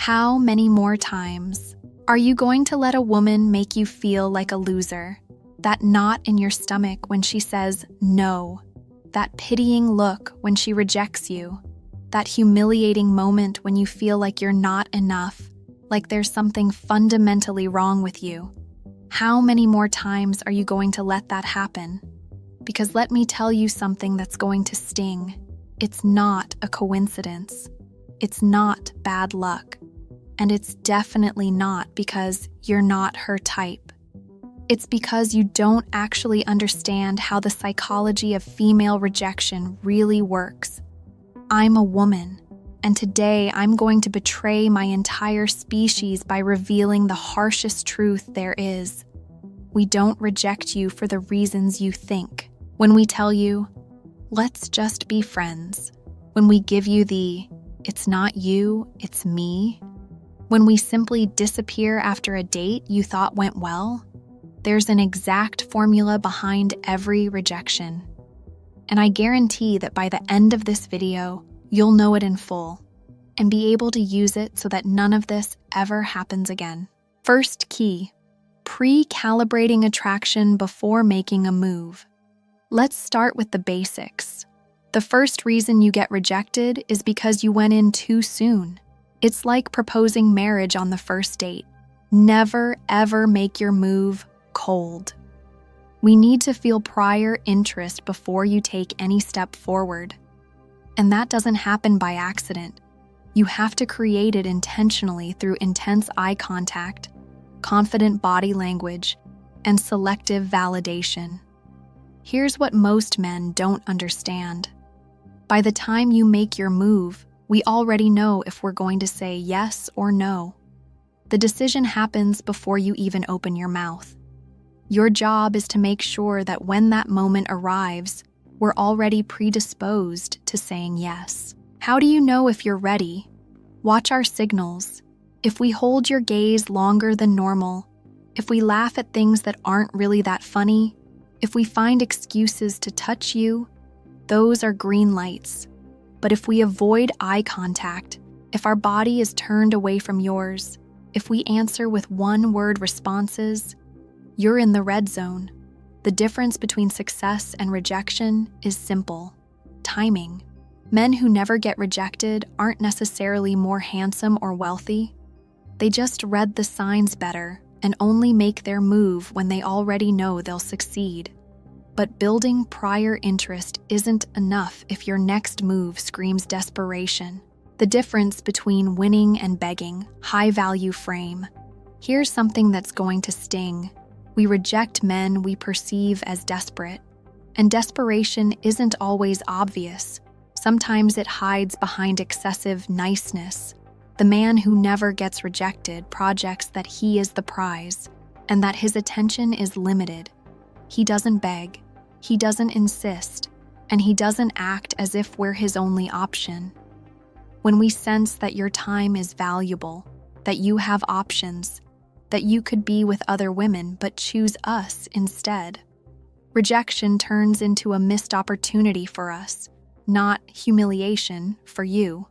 How many more times are you going to let a woman make you feel like a loser? That knot in your stomach when she says no, that pitying look when she rejects you, that humiliating moment when you feel like you're not enough, like there's something fundamentally wrong with you. How many more times are you going to let that happen? Because let me tell you something that's going to sting. It's not a coincidence. It's not bad luck. And it's definitely not because you're not her type. It's because you don't actually understand how the psychology of female rejection really works. I'm a woman, and today I'm going to betray my entire species by revealing the harshest truth there is. We don't reject you for the reasons you think. When we tell you, let's just be friends. When we give you the, it's not you, it's me. When we simply disappear after a date you thought went well, there's an exact formula behind every rejection. And I guarantee that by the end of this video, you'll know it in full and be able to use it so that none of this ever happens again. First key, pre-calibrating attraction before making a move. Let's start with the basics. The first reason you get rejected is because you went in too soon. It's like proposing marriage on the first date. Never, ever make your move cold. We need to feel prior interest before you take any step forward. And that doesn't happen by accident. You have to create it intentionally through intense eye contact, confident body language, and selective validation. Here's what most men don't understand. By the time you make your move, we already know if we're going to say yes or no. The decision happens before you even open your mouth. Your job is to make sure that when that moment arrives, we're already predisposed to saying yes. How do you know if you're ready? Watch our signals. If we hold your gaze longer than normal, if we laugh at things that aren't really that funny, if we find excuses to touch you, those are green lights. But if we avoid eye contact, if our body is turned away from yours, if we answer with one-word responses, you're in the red zone. The difference between success and rejection is simple: timing. Men who never get rejected aren't necessarily more handsome or wealthy. They just read the signs better and only make their move when they already know they'll succeed. But building prior interest isn't enough if your next move screams desperation. The difference between winning and begging, high-value frame. Here's something that's going to sting. We reject men we perceive as desperate. And desperation isn't always obvious. Sometimes it hides behind excessive niceness. The man who never gets rejected projects that he is the prize and that his attention is limited. He doesn't beg. He doesn't insist, and he doesn't act as if we're his only option. When we sense that your time is valuable, that you have options, that you could be with other women but choose us instead, rejection turns into a missed opportunity for us, not humiliation for you.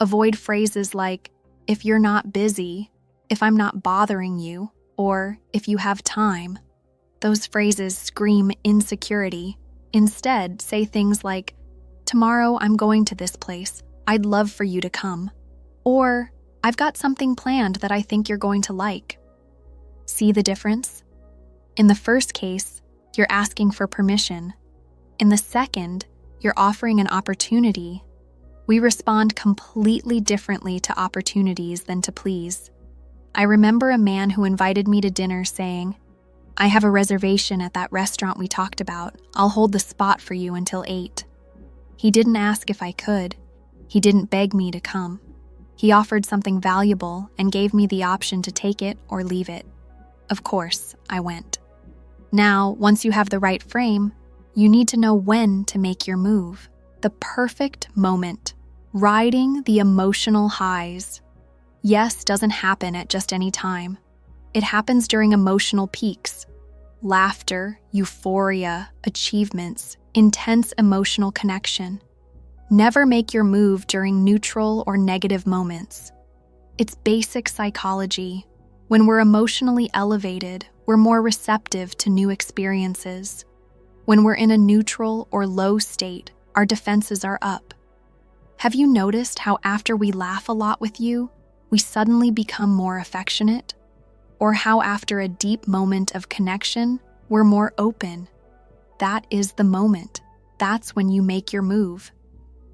Avoid phrases like, if you're not busy, if I'm not bothering you, or if you have time. Those phrases scream insecurity. Instead, say things like, tomorrow I'm going to this place. I'd love for you to come. Or, I've got something planned that I think you're going to like. See the difference? In the first case, you're asking for permission. In the second, you're offering an opportunity. We respond completely differently to opportunities than to please. I remember a man who invited me to dinner saying, I have a reservation at that restaurant we talked about. I'll hold the spot for you until 8. He didn't ask if I could. He didn't beg me to come. He offered something valuable and gave me the option to take it or leave it. Of course, I went. Now, once you have the right frame, you need to know when to make your move. The perfect moment. Riding the emotional highs. Yes doesn't happen at just any time. It happens during emotional peaks. Laughter, euphoria, achievements, intense emotional connection. Never make your move during neutral or negative moments. It's basic psychology. When we're emotionally elevated, we're more receptive to new experiences. When we're in a neutral or low state, our defenses are up. Have you noticed how after we laugh a lot with you, we suddenly become more affectionate? Or how after a deep moment of connection, we're more open? That is the moment. That's when you make your move.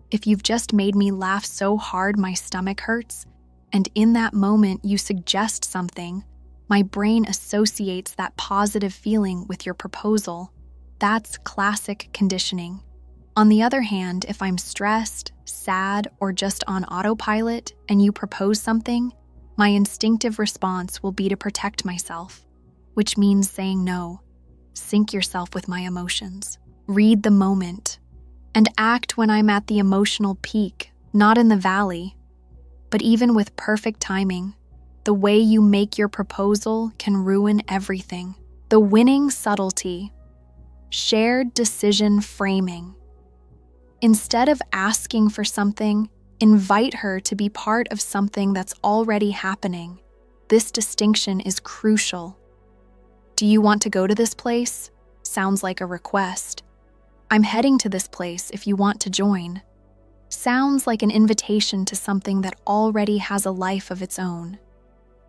If you've just made me laugh so hard my stomach hurts, and in that moment you suggest something, my brain associates that positive feeling with your proposal. That's classic conditioning. On the other hand, if I'm stressed, sad, or just on autopilot and you propose something, my instinctive response will be to protect myself, which means saying no. Sync yourself with my emotions. Read the moment. And act when I'm at the emotional peak, not in the valley. But even with perfect timing, the way you make your proposal can ruin everything. The winning subtlety. Shared decision framing. Instead of asking for something, invite her to be part of something that's already happening. This distinction is crucial. Do you want to go to this place? Sounds like a request. I'm heading to this place if you want to join. Sounds like an invitation to something that already has a life of its own.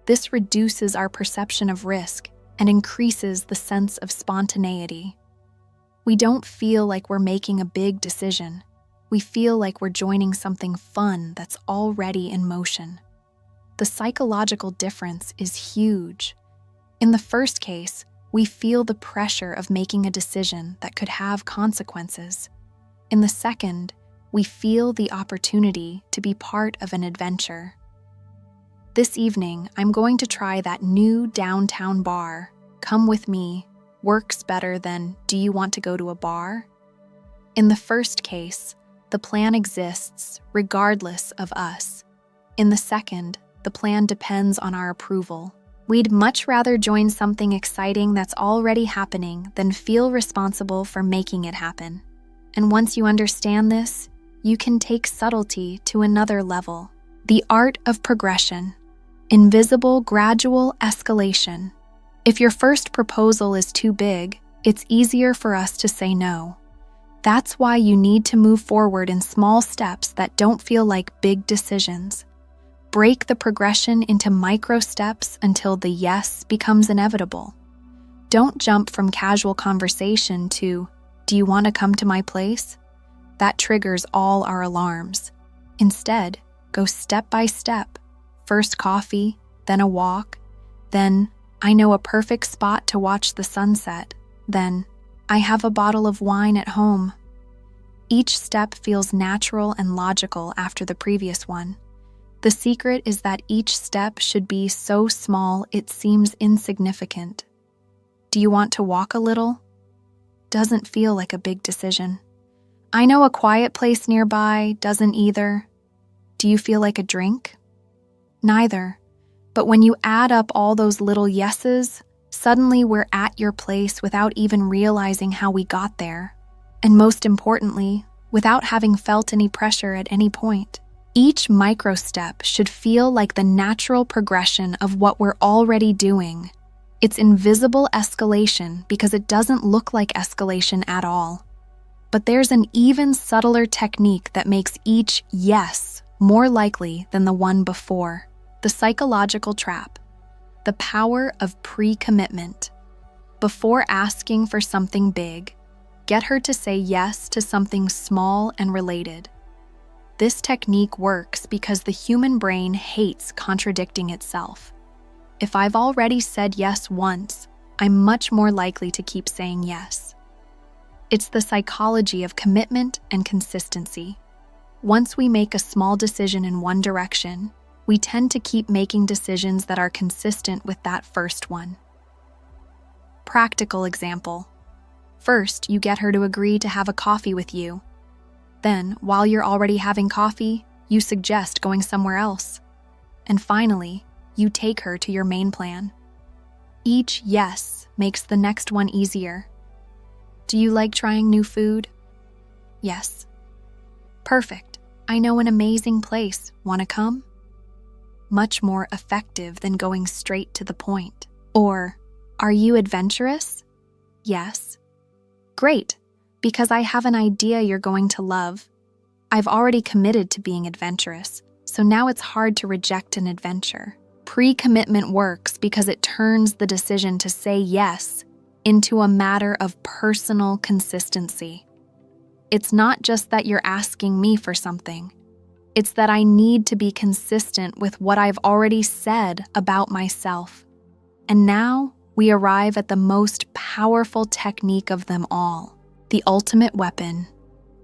This reduces our perception of risk and increases the sense of spontaneity. We don't feel like we're making a big decision. We feel like we're joining something fun that's already in motion. The psychological difference is huge. In the first case, we feel the pressure of making a decision that could have consequences. In the second, we feel the opportunity to be part of an adventure. This evening, I'm going to try that new downtown bar. Come with me. Works better than, do you want to go to a bar? In the first case, the plan exists regardless of us. In the second, the plan depends on our approval. We'd much rather join something exciting that's already happening than feel responsible for making it happen. And once you understand this, you can take subtlety to another level. The art of progression. Invisible gradual escalation. If your first proposal is too big, it's easier for us to say no. That's why you need to move forward in small steps that don't feel like big decisions. Break the progression into micro steps until the yes becomes inevitable. Don't jump from casual conversation to, do you want to come to my place? That triggers all our alarms. Instead, go step by step. First coffee, then a walk, then I know a perfect spot to watch the sunset, then I have a bottle of wine at home. Each step feels natural and logical after the previous one. The secret is that each step should be so small it seems insignificant. Do you want to walk a little? Doesn't feel like a big decision. I know a quiet place nearby, doesn't either. Do you feel like a drink? Neither. But when you add up all those little yeses, suddenly we're at your place without even realizing how we got there. And most importantly, without having felt any pressure at any point. Each micro step should feel like the natural progression of what we're already doing. It's invisible escalation because it doesn't look like escalation at all. But there's an even subtler technique that makes each yes more likely than the one before. The psychological trap. The power of pre-commitment. Before asking for something big, get her to say yes to something small and related. This technique works because the human brain hates contradicting itself. If I've already said yes once, I'm much more likely to keep saying yes. It's the psychology of commitment and consistency. Once we make a small decision in one direction, we tend to keep making decisions that are consistent with that first one. Practical example. First, you get her to agree to have a coffee with you. Then, while you're already having coffee, you suggest going somewhere else. And finally, you take her to your main plan. Each yes makes the next one easier. Do you like trying new food? Yes. Perfect. I know an amazing place. Want to come? much more effective than going straight to the point. Or, are you adventurous? Yes. Great, because I have an idea you're going to love. I've already committed to being adventurous, so now it's hard to reject an adventure. Pre-commitment works because it turns the decision to say yes into a matter of personal consistency. It's not just that you're asking me for something. It's that I need to be consistent with what I've already said about myself. And now we arrive at the most powerful technique of them all, the ultimate weapon,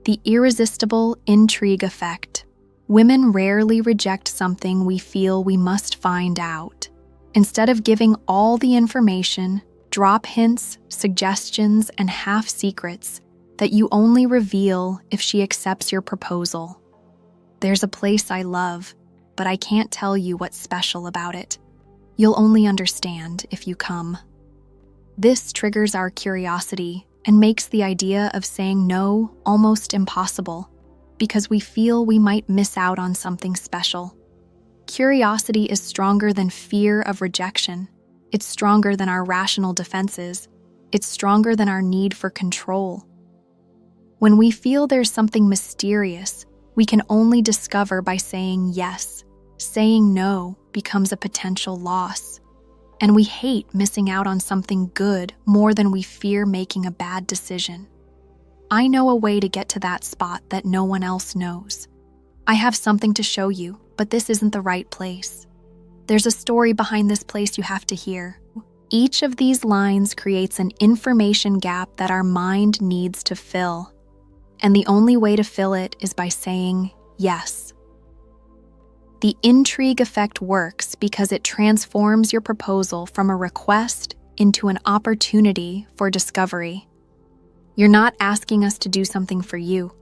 the irresistible intrigue effect. Women rarely reject something we feel we must find out. Instead of giving all the information, drop hints, suggestions, and half-secrets that you only reveal if she accepts your proposal. There's a place I love, but I can't tell you what's special about it. You'll only understand if you come. This triggers our curiosity and makes the idea of saying no almost impossible, because we feel we might miss out on something special. Curiosity is stronger than fear of rejection. It's stronger than our rational defenses. It's stronger than our need for control. When we feel there's something mysterious, we can only discover by saying yes. Saying no becomes a potential loss. And we hate missing out on something good more than we fear making a bad decision. I know a way to get to that spot that no one else knows. I have something to show you, but this isn't the right place. There's a story behind this place you have to hear. Each of these lines creates an information gap that our mind needs to fill. And the only way to fill it is by saying yes. The intrigue effect works because it transforms your proposal from a request into an opportunity for discovery. You're not asking us to do something for you.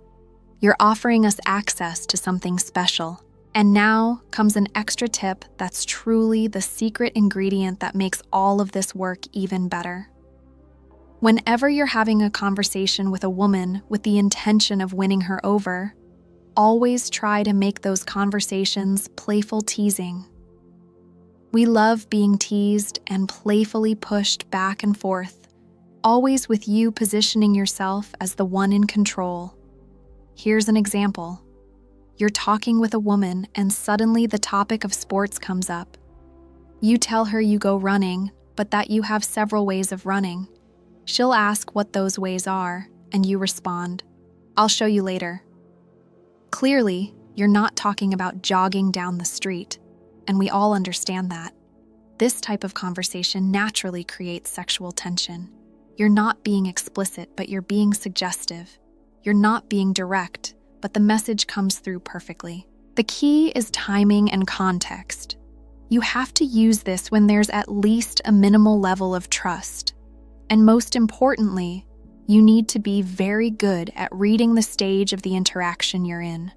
You're offering us access to something special. And now comes an extra tip that's truly the secret ingredient that makes all of this work even better. Whenever you're having a conversation with a woman with the intention of winning her over, always try to make those conversations playful teasing. We love being teased and playfully pushed back and forth, always with you positioning yourself as the one in control. Here's an example. You're talking with a woman and suddenly the topic of sports comes up. You tell her you go running, but that you have several ways of running. She'll ask what those ways are, and you respond, "I'll show you later." Clearly, you're not talking about jogging down the street, and we all understand that. This type of conversation naturally creates sexual tension. You're not being explicit, but you're being suggestive. You're not being direct, but the message comes through perfectly. The key is timing and context. You have to use this when there's at least a minimal level of trust. And most importantly, you need to be very good at reading the stage of the interaction you're in.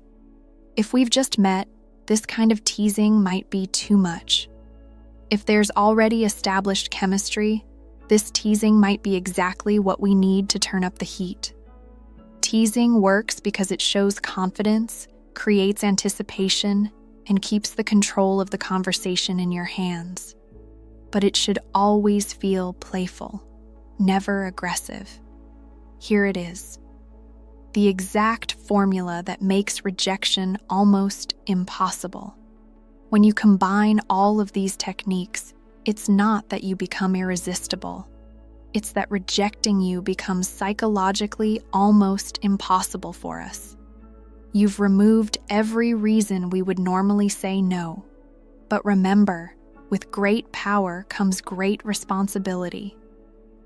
If we've just met, this kind of teasing might be too much. If there's already established chemistry, this teasing might be exactly what we need to turn up the heat. Teasing works because it shows confidence, creates anticipation, and keeps the control of the conversation in your hands. But it should always feel playful, never aggressive. Here it is. The exact formula that makes rejection almost impossible. When you combine all of these techniques, it's not that you become irresistible. It's that rejecting you becomes psychologically almost impossible for us. You've removed every reason we would normally say no. But remember, with great power comes great responsibility.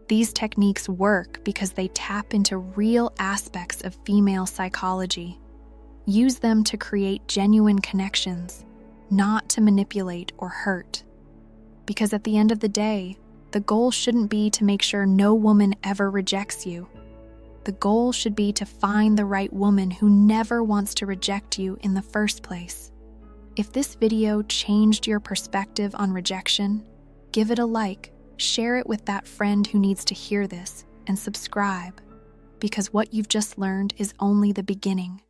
These techniques work because they tap into real aspects of female psychology. Use them to create genuine connections, not to manipulate or hurt. Because at the end of the day, the goal shouldn't be to make sure no woman ever rejects you. The goal should be to find the right woman who never wants to reject you in the first place. If this video changed your perspective on rejection, give it a like, share it with that friend who needs to hear this, and subscribe, because what you've just learned is only the beginning.